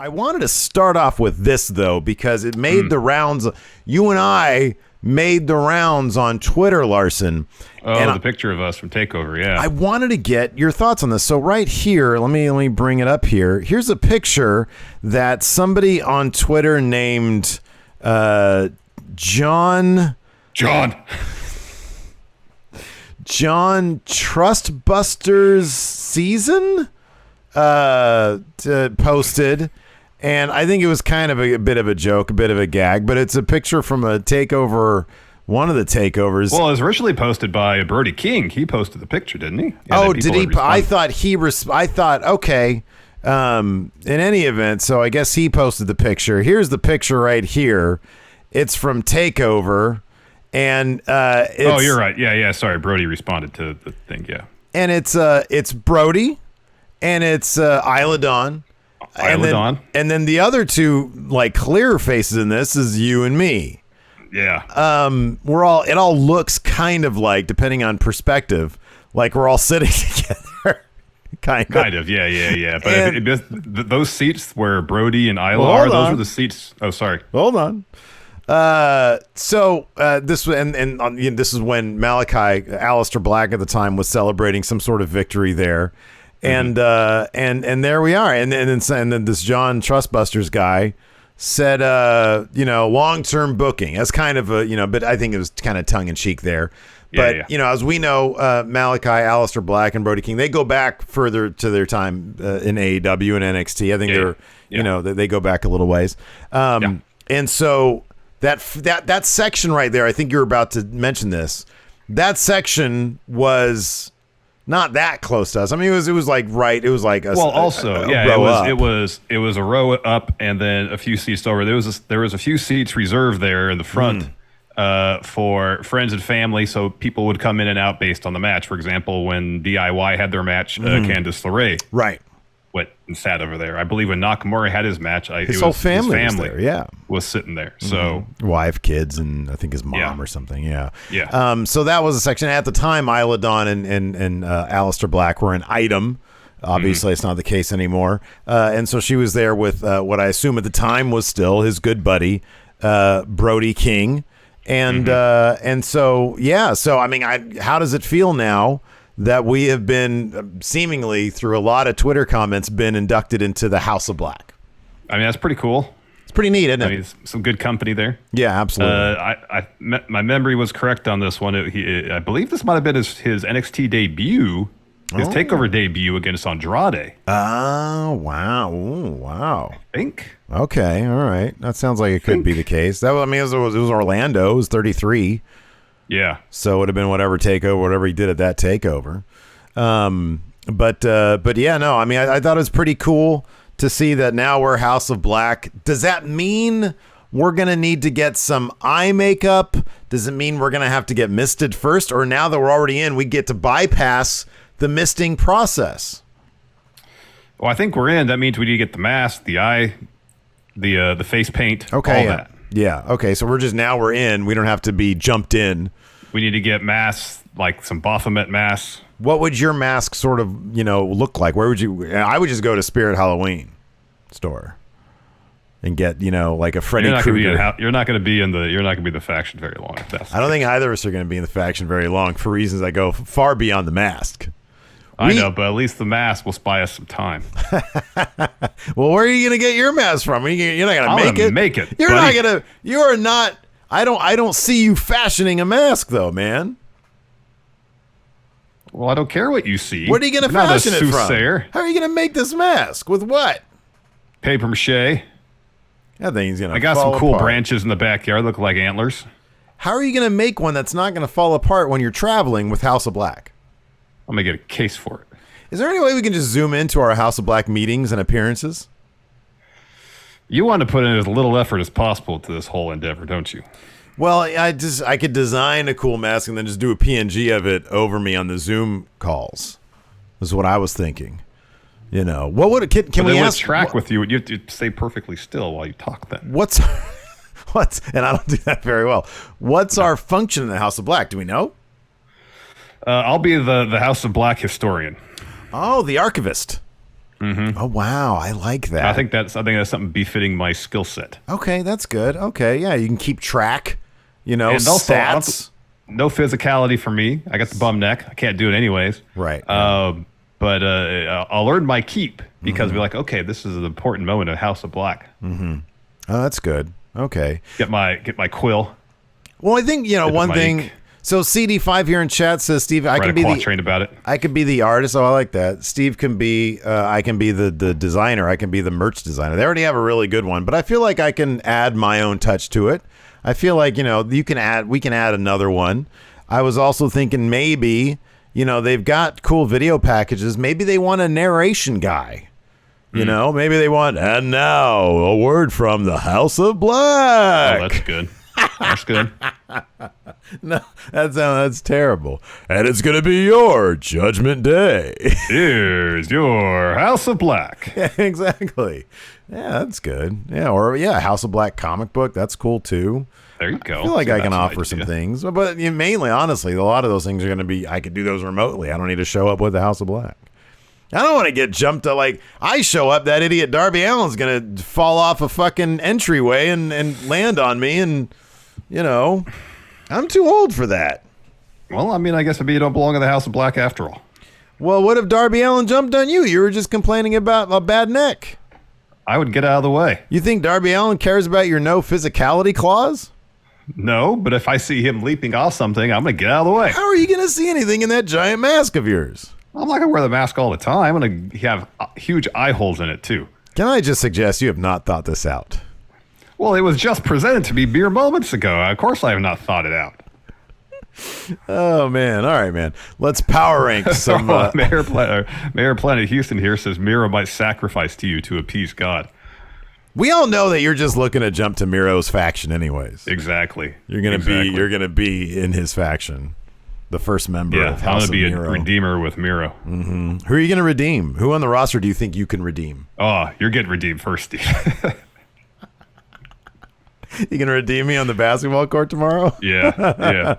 I wanted to start off with this, though, because it made the rounds. You and I made the rounds on Twitter, Larson. Oh, the picture of us from TakeOver, yeah. I wanted to get your thoughts on this. So right here, let me bring it up here. Here's a picture that somebody on Twitter named John Trustbusters Season posted, and I think it was kind of a bit of a joke, a bit of a gag, but it's a picture from a takeover, one of the takeovers. Well, it was originally posted by Brody King. He posted the picture, didn't he? Oh, did he? I thought okay. In any event, so I guess he posted the picture. Here's the picture right here. It's from TakeOver, and oh, you're right. Yeah. Sorry, Brody responded to the thing. Yeah, and it's Brody, and it's Isla Dawn. And then the other two like clear faces in this is you and me. Yeah. It all looks kind of like, depending on perspective, like we're all sitting together. Kind of. Yeah. But those seats where Brody and Isla are, those are the seats. Oh, sorry. Hold on. So this is when Malachi, Aleister Black at the time, was celebrating some sort of victory there. And there we are. And then this John Trustbusters guy said, long-term booking as kind of a, but I think it was kind of tongue in cheek there. But, as we know, Malachi, Aleister Black, and Brody King, they go back further to their time in AEW and NXT. I think they go back a little ways. And so that section right there, I think you're about to mention this. That section was not that close to us. I mean, it was like right. It was like a it was a row up and then a few seats over. There was a few seats reserved there in the front for friends and family, so people would come in and out based on the match. For example, when DIY had their match, Candice LeRae went and sat over there. I believe when Nakamura had his match, his family was sitting there. So wife, kids, and I think his mom or something. Yeah. So that was a section. At the time, Isla Dawn and Aleister Black were an item. Obviously, it's not the case anymore. And so she was there with what I assume at the time was still his good buddy, Brody King. And so I mean, how does it feel now that we have been seemingly through a lot of Twitter comments been inducted into the House of Black? I mean, that's pretty cool. It's pretty neat, isn't it? I mean, some good company there. Yeah, absolutely. My memory was correct on this one. I believe this might have been his NXT debut, his TakeOver debut against Andrade. Oh, wow. Ooh, wow. I think. Okay, all right. That sounds like it could be the case. It was Orlando. It was 33. Yeah. So it would have been whatever he did at that takeover. But yeah, no, I mean, I thought it was pretty cool to see that now we're House of Black. Does that mean we're going to need to get some eye makeup? Does it mean we're going to have to get misted first? Or now that we're already in, we get to bypass the misting process? Well, I think we're in. That means we need to get the mask, the eye, the face paint, all that. Yeah. Okay. So we're in. We don't have to be jumped in. We need to get masks, like some Baphomet masks. What would your mask sort of, look like? Where would you? I would just go to Spirit Halloween store and get, like a Freddy Krueger. You're not going to be the faction very long. I don't think either of us are going to be in the faction very long for reasons that go far beyond the mask. I know, but at least the mask will buy us some time. Well, where are you going to get your mask from? You're not going to make it. You're buddy. not going to. You are not. I don't see you fashioning a mask, though, man. Well, I don't care what you see. What are you going to fashion it from? How are you going to make this mask? With what? Paper mache. That thing's going to. I got some cool branches in the backyard, look like antlers. How are you going to make one that's not going to fall apart when you're traveling with House of Black? I'm going to get a case for it. Is there any way we can just zoom into our House of Black meetings and appearances? You want to put in as little effort as possible to this whole endeavor, don't you? Well, I could design a cool mask and then just do a PNG of it over me on the Zoom calls. Is what I was thinking. What would can we ask? Track with you? You have to stay perfectly still while you talk. Then what's and I don't do that very well. What's our function in the House of Black? Do we know? I'll be the House of Black historian. Oh, the archivist. Oh wow, I like that. I think that's something befitting my skill set. Okay, that's good. Okay, yeah, you can keep track. And also, stats. No physicality for me. I got the bum neck. I can't do it anyways. Right. But I'll earn my keep because we're like, okay, this is an important moment in House of Black. Oh, that's good. Okay. Get my quill. Well, I think one thing. Ink. So CD5 here in chat says, Steve, I can be about it. I could be the artist. Oh, I like that. Steve can be. I can be the designer. I can be the merch designer. They already have a really good one, but I feel like I can add my own touch to it. I feel like we can add another one. I was also thinking maybe they've got cool video packages. Maybe they want a narration guy. Maybe they want, and now a word from the House of Black. Oh, that's good. That's good. No, that's terrible. And it's going to be your Judgment Day. Here's your House of Black. Yeah, exactly. Yeah, that's good. Yeah, or House of Black comic book. That's cool too. There you go. I feel like I can offer some things, but mainly, honestly, a lot of those things are going to be. I could do those remotely. I don't need to show up with the House of Black. I don't want to get jumped to I show up, that idiot Darby Allin's going to fall off a fucking entryway and land on me, and I'm too old for that. Well, I mean, I guess maybe you don't belong in the House of Black after all. Well, what if Darby Allin jumped on you? You were just complaining about a bad neck. I would get out of the way. You think Darby Allin cares about your no physicality clause? No, but if I see him leaping off something, I'm going to get out of the way. How are you going to see anything in that giant mask of yours? I'm not going to wear the mask all the time. I'm going to have huge eye holes in it, too. Can I just suggest you have not thought this out? Well, it was just presented to me mere moments ago. Of course I have not thought it out. Oh, man. All right, man. Let's power rank some... Mayor Planet Houston here says Miro might sacrifice to you to appease God. We all know that you're just looking to jump to Miro's faction anyways. Exactly. You're gonna be in his faction. The first member of House of Miro. I'm going to be a redeemer with Miro. Mm-hmm. Who are you going to redeem? Who on the roster do you think you can redeem? Oh, you're getting redeemed first, Steve. You going to redeem me on the basketball court tomorrow? Yeah.